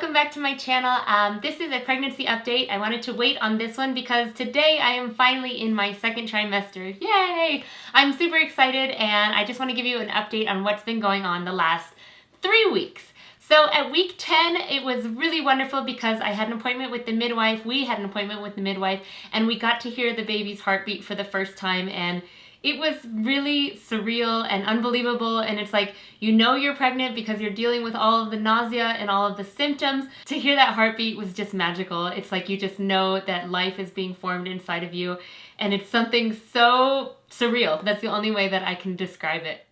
welcome back to my channel. This is a pregnancy update. I wanted to wait on this one because today I am finally in my second trimester. Yay! I'm super excited and I just want to give you an update on what's been going on the last 3 weeks. So at week 10, it was really wonderful because I had an appointment with the midwife. We had an appointment with the midwife and we got to hear the baby's heartbeat for the first time, and it was really surreal and unbelievable. And it's like, you know you're pregnant because you're dealing with all of the nausea and all of the symptoms. To hear that heartbeat was just magical. It's like you just know that life is being formed inside of you. And it's something so surreal. That's the only way that I can describe it.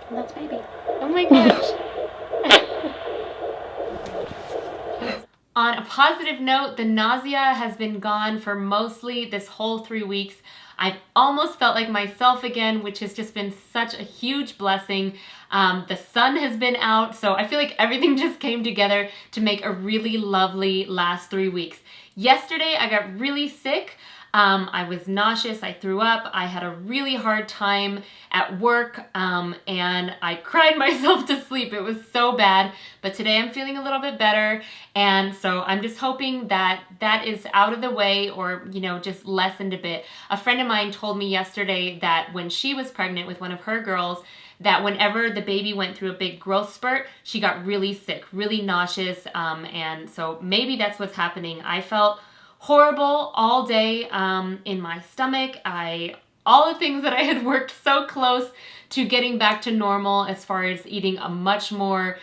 And that's baby. Oh my gosh. On a positive note, the nausea has been gone for mostly this whole 3 weeks. I've almost felt like myself again, which has just been such a huge blessing. The sun has been out, so I feel like everything just came together to make a really lovely last 3 weeks. Yesterday, I got really sick. I was nauseous, I threw up, I had a really hard time at work, and I cried myself to sleep. It was so bad, but today I'm feeling a little bit better, and so I'm just hoping that that is out of the way, or, you know, just lessened a bit. A friend of mine told me yesterday that when she was pregnant with one of her girls, that whenever the baby went through a big growth spurt, she got really sick, really nauseous, and so maybe that's what's happening. I felt horrible all day in my stomach. All the things that I had worked so close to getting back to normal as far as eating a much more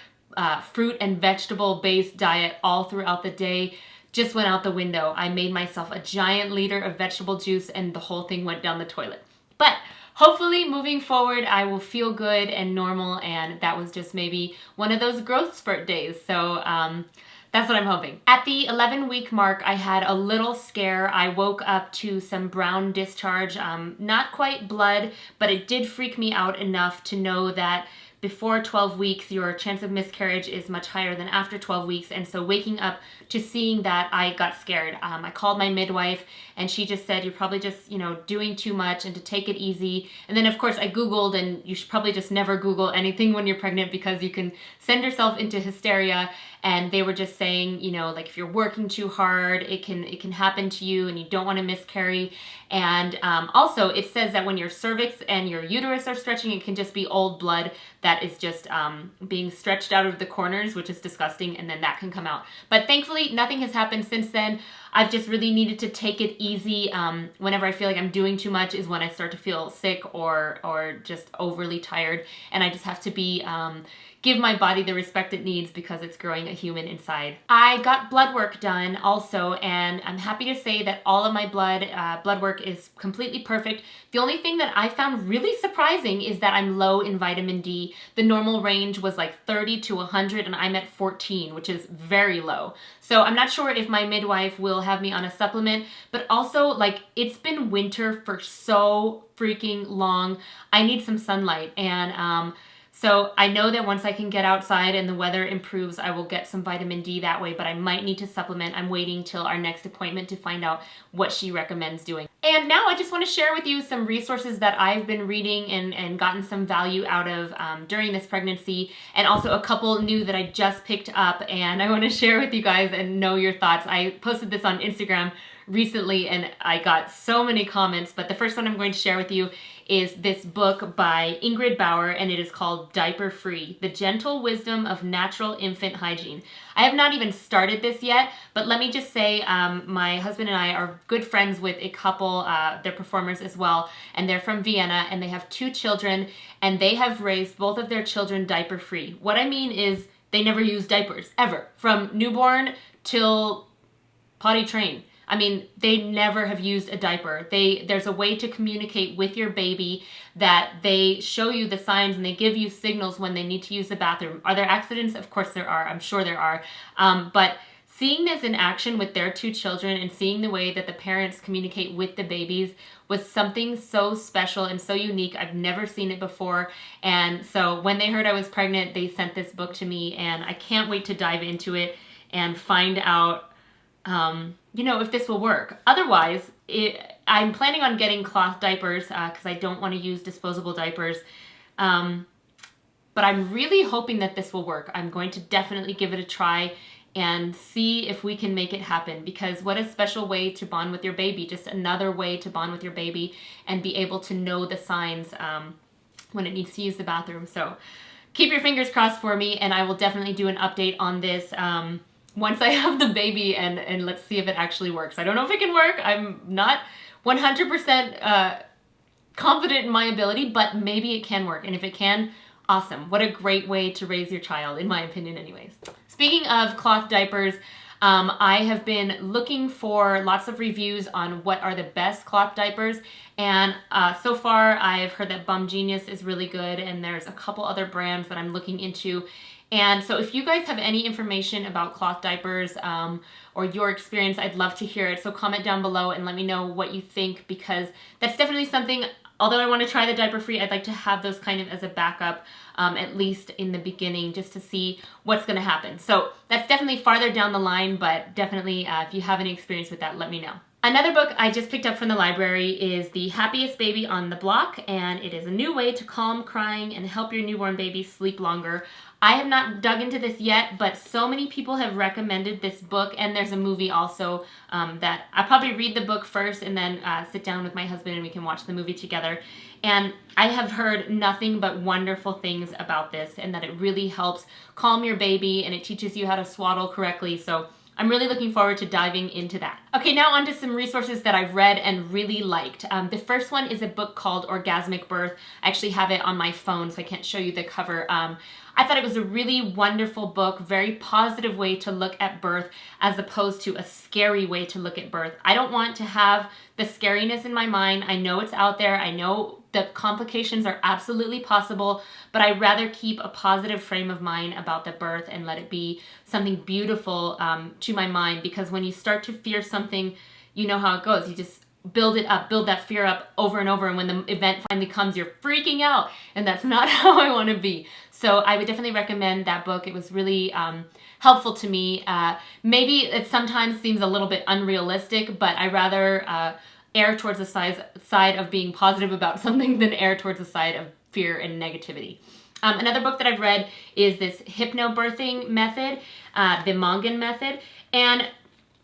fruit and vegetable based diet all throughout the day just went out the window. I made myself a giant liter of vegetable juice and the whole thing went down the toilet. But hopefully moving forward, I will feel good and normal, and that was just maybe one of those growth spurt days. So that's what I'm hoping. At the 11-week mark, I had a little scare. I woke up to some brown discharge, not quite blood, but it did freak me out enough to know that before 12 weeks, your chance of miscarriage is much higher than after 12 weeks. And so waking up to seeing that, I got scared. I called my midwife and she just said, you're probably just, you know, doing too much and to take it easy. And then of course I Googled, and you should probably just never Google anything when you're pregnant because you can send yourself into hysteria. And they were just saying, you know, like if you're working too hard, it can happen to you and you don't want to miscarry. And also it says that when your cervix and your uterus are stretching, it can just be old blood that is just being stretched out of the corners, which is disgusting, and then that can come out. But thankfully, nothing has happened since then. I've just really needed to take it easy. Whenever I feel like I'm doing too much is when I start to feel sick or just overly tired, and I just have to be give my body the respect it needs because it's growing a human inside. I got blood work done also, and I'm happy to say that all of my blood work is completely perfect. The only thing that I found really surprising is that I'm low in vitamin D. The normal range was like 30 to 100 and I'm at 14, which is very low. So I'm not sure if my midwife will have me on a supplement, but also like it's been winter for so freaking long. I need some sunlight, and so I know that once I can get outside and the weather improves, I will get some vitamin D that way, but I might need to supplement. I'm waiting till our next appointment to find out what she recommends doing. And now I just want to share with you some resources that I've been reading and gotten some value out of during this pregnancy, and also a couple new that I just picked up, and I want to share with you guys and know your thoughts. I posted this on Instagram recently and I got so many comments, but the first one I'm going to share with you is this book by Ingrid Bauer, and it is called Diaper Free: The Gentle Wisdom of Natural Infant Hygiene. I have not even started this yet, but let me just say my husband and I are good friends with a couple, they're performers as well, and they're from Vienna, and they have 2 children, and they have raised both of their children diaper free. What I mean is they never use diapers, ever, from newborn till potty trained. I mean, they never have used a diaper. There's a way to communicate with your baby that they show you the signs and they give you signals when they need to use the bathroom. Are there accidents? Of course there are. I'm sure there are. But seeing this in action with their 2 children and seeing the way that the parents communicate with the babies was something so special and so unique. I've never seen it before. And so when they heard I was pregnant, they sent this book to me, and I can't wait to dive into it and find out you know, if this will work. Otherwise, I'm planning on getting cloth diapers because I don't want to use disposable diapers. But I'm really hoping that this will work. I'm going to definitely give it a try and see if we can make it happen, because what a special way to bond with your baby, just another way to bond with your baby and be able to know the signs when it needs to use the bathroom. So keep your fingers crossed for me, and I will definitely do an update on this once I have the baby, and let's see if it actually works. I don't know if it can work. I'm not 100% confident in my ability, but maybe it can work. And if it can, awesome. What a great way to raise your child, in my opinion anyways. Speaking of cloth diapers, I have been looking for lots of reviews on what are the best cloth diapers, and so far I've heard that Bum Genius is really good, and there's a couple other brands that I'm looking into. And so if you guys have any information about cloth diapers or your experience, I'd love to hear it. So comment down below and let me know what you think, because that's definitely something, although I want to try the diaper free, I'd like to have those kind of as a backup, at least in the beginning, just to see what's going to happen. So that's definitely farther down the line, but definitely if you have any experience with that, let me know. Another book I just picked up from the library is The Happiest Baby on the Block, and it is a new way to calm crying and help your newborn baby sleep longer. I have not dug into this yet, but so many people have recommended this book, and there's a movie also that I'll probably read the book first and then sit down with my husband and we can watch the movie together. And I have heard nothing but wonderful things about this, and that it really helps calm your baby and it teaches you how to swaddle correctly. So I'm really looking forward to diving into that. Okay, now on to some resources that I've read and really liked. The first one is a book called Orgasmic Birth. I actually have it on my phone, so I can't show you the cover. I thought it was a really wonderful book, very positive way to look at birth as opposed to a scary way to look at birth. I don't want to have the scariness in my mind. I know it's out there. I know the complications are absolutely possible, but I'd rather keep a positive frame of mind about the birth and let it be something beautiful to my mind, because when you start to fear something, you know how it goes. You just build it up, build that fear up over and over, and when the event finally comes, you're freaking out, and that's not how I want to be. So I would definitely recommend that book. It was really helpful to me. Maybe it sometimes seems a little bit unrealistic, but I rather err towards the side of being positive about something than err towards the side of fear and negativity. Another book that I've read is this Hypnobirthing method, the Mongan method, and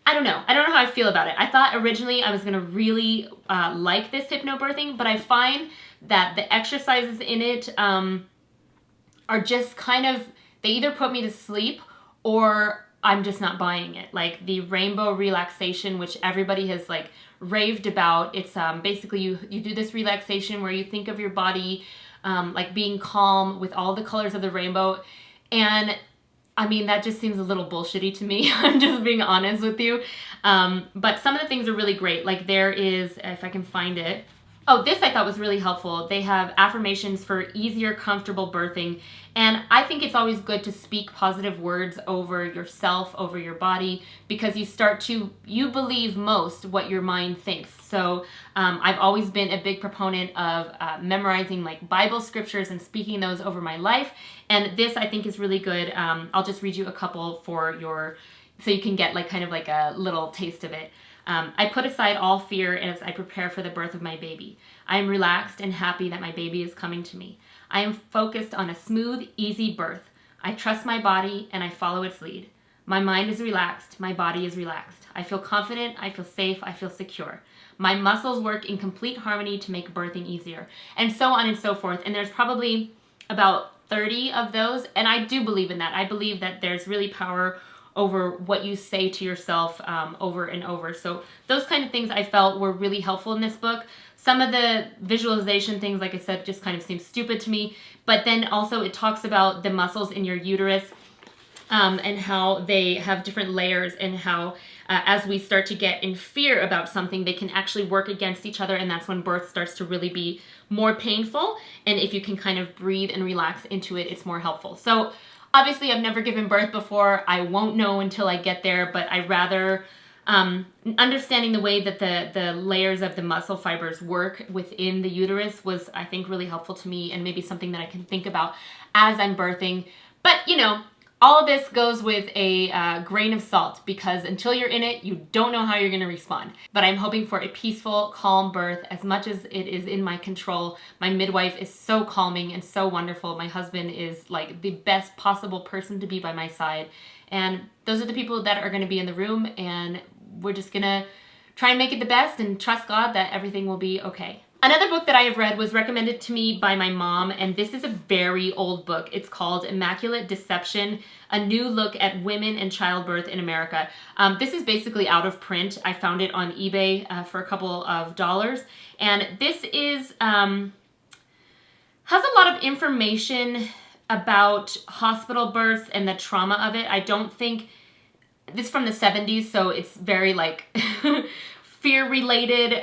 I don't know how I feel about it. I thought originally I was going to really like this hypnobirthing, but I find that the exercises in it are just kind of, they either put me to sleep or I'm just not buying it. Like the rainbow relaxation, which everybody has like raved about. It's basically you do this relaxation where you think of your body like being calm with all the colors of the rainbow, and I mean, that just seems a little bullshitty to me. I'm just being honest with you. But some of the things are really great. Like there is, if I can find it. Oh, this I thought was really helpful. They have affirmations for easier, comfortable birthing. And I think it's always good to speak positive words over yourself, over your body, because you believe most what your mind thinks. So I've always been a big proponent of memorizing like Bible scriptures and speaking those over my life. And this I think is really good. I'll just read you a couple so you can get like kind of like a little taste of it. I put aside all fear as I prepare for the birth of my baby. I am relaxed and happy that my baby is coming to me. I am focused on a smooth, easy birth. I trust my body and I follow its lead. My mind is relaxed. My body is relaxed. I feel confident. I feel safe. I feel secure. My muscles work in complete harmony to make birthing easier. And so on and so forth. And there's probably about 30 of those. And I do believe in that. I believe that there's really power over what you say to yourself over and over. So those kind of things I felt were really helpful in this book. Some of the visualization things, like I said, just kind of seem stupid to me. But then also it talks about the muscles in your uterus and how they have different layers, and how as we start to get in fear about something, they can actually work against each other, and that's when birth starts to really be more painful. And if you can kind of breathe and relax into it, it's more helpful. So obviously, I've never given birth before. I won't know until I get there, but I rather understanding the way that the layers of the muscle fibers work within the uterus was, I think, really helpful to me, and maybe something that I can think about as I'm birthing. But, you know, all of this goes with a grain of salt, because until you're in it, you don't know how you're going to respond. But I'm hoping for a peaceful, calm birth as much as it is in my control. My midwife is so calming and so wonderful. My husband is like the best possible person to be by my side. And those are the people that are going to be in the room, and we're just going to try and make it the best and trust God that everything will be okay. Another book that I have read was recommended to me by my mom, and this is a very old book. It's called Immaculate Deception, A New Look at Women and Childbirth in America. This is basically out of print. I found it on eBay for a couple of dollars. And this is has a lot of information about hospital births and the trauma of it. I don't think, this is from the 70s, so it's very like fear related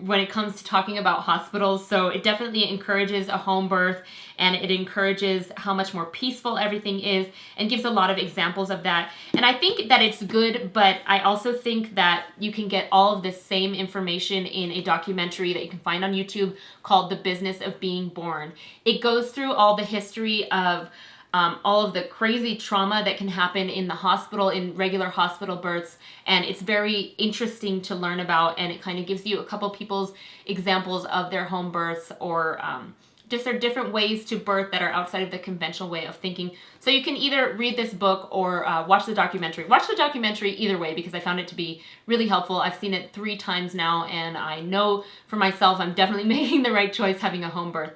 when it comes to talking about hospitals. So it definitely encourages a home birth, and it encourages how much more peaceful everything is, and gives a lot of examples of that. And I think that it's good, but I also think that you can get all of this same information in a documentary that you can find on YouTube called The Business of Being Born. It goes through all the history of all of the crazy trauma that can happen in the hospital, in regular hospital births, and it's very interesting to learn about, and it kind of gives you a couple people's examples of their home births, or just their different ways to birth that are outside of the conventional way of thinking. So you can either read this book or watch the documentary. Watch the documentary either way, because I found it to be really helpful. I've seen it 3 times now, and I know for myself I'm definitely making the right choice having a home birth.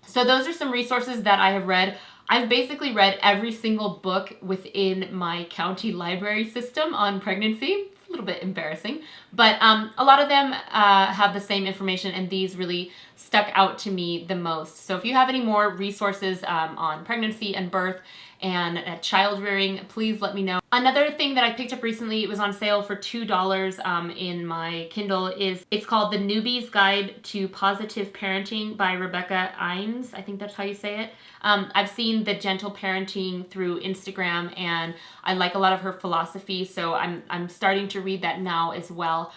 So those are some resources that I have read. I've basically read every single book within my county library system on pregnancy. It's a little bit embarrassing, but a lot of them have the same information, and these really stuck out to me the most. So if you have any more resources on pregnancy and birth and child rearing, please let me know. Another thing that I picked up recently, it was on sale for $2 in my Kindle, it's called The Newbies Guide to Positive Parenting by Rebecca Eanes. I think that's how you say it. I've seen the gentle parenting through Instagram, and I like a lot of her philosophy, so I'm starting to read that now as well.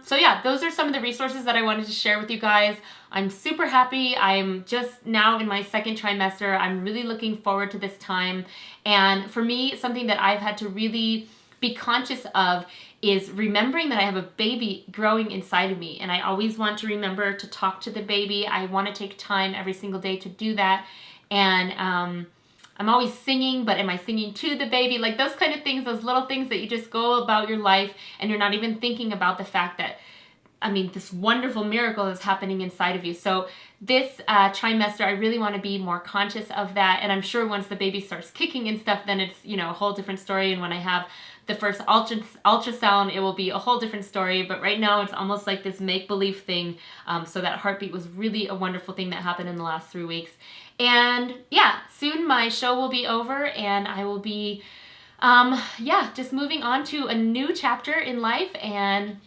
So yeah, those are some of the resources that I wanted to share with you guys. I'm super happy. I'm just now in my 2nd trimester. I'm really looking forward to this time. And for me, something that I've had to really be conscious of is remembering that I have a baby growing inside of me. And I always want to remember to talk to the baby. I want to take time every single day to do that. And I'm always singing, but am I singing to the baby? Like those kind of things, those little things that you just go about your life and you're not even thinking about the fact that, I mean, this wonderful miracle is happening inside of you. So this trimester, I really want to be more conscious of that. And I'm sure once the baby starts kicking and stuff, then it's, you know, a whole different story. And when I have the first ultrasound, it will be a whole different story. But right now it's almost like this make-believe thing. So that heartbeat was really a wonderful thing that happened in the last 3 weeks. And yeah, soon my show will be over, and I will be, just moving on to a new chapter in life, and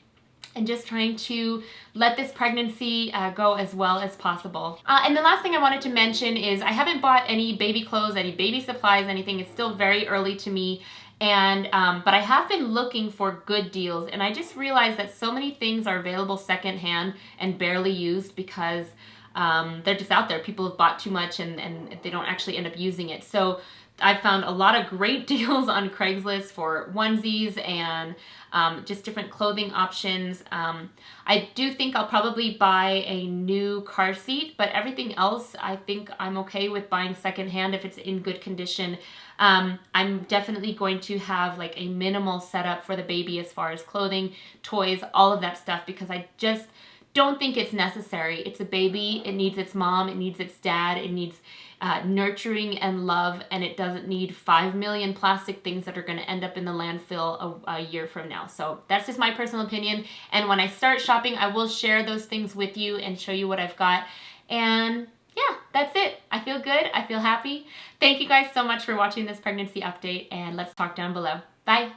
just trying to let this pregnancy go as well as possible. And the last thing I wanted to mention is I haven't bought any baby clothes, any baby supplies, anything. It's still very early to me. And but I have been looking for good deals, and I just realized that so many things are available secondhand and barely used because they're just out there. People have bought too much and they don't actually end up using it. So I've found a lot of great deals on Craigslist for onesies and just different clothing options. I do think I'll probably buy a new car seat, but everything else I think I'm okay with buying secondhand if it's in good condition. I'm definitely going to have like a minimal setup for the baby as far as clothing, toys, all of that stuff, because I just don't think it's necessary. It's a baby. It needs its mom. It needs its dad. It needs nurturing and love, and it doesn't need 5 million plastic things that are going to end up in the landfill a year from now. So that's just my personal opinion. And when I start shopping, I will share those things with you and show you what I've got. And yeah, that's it. I feel good. I feel happy. Thank you guys so much for watching this pregnancy update, and let's talk down below. Bye.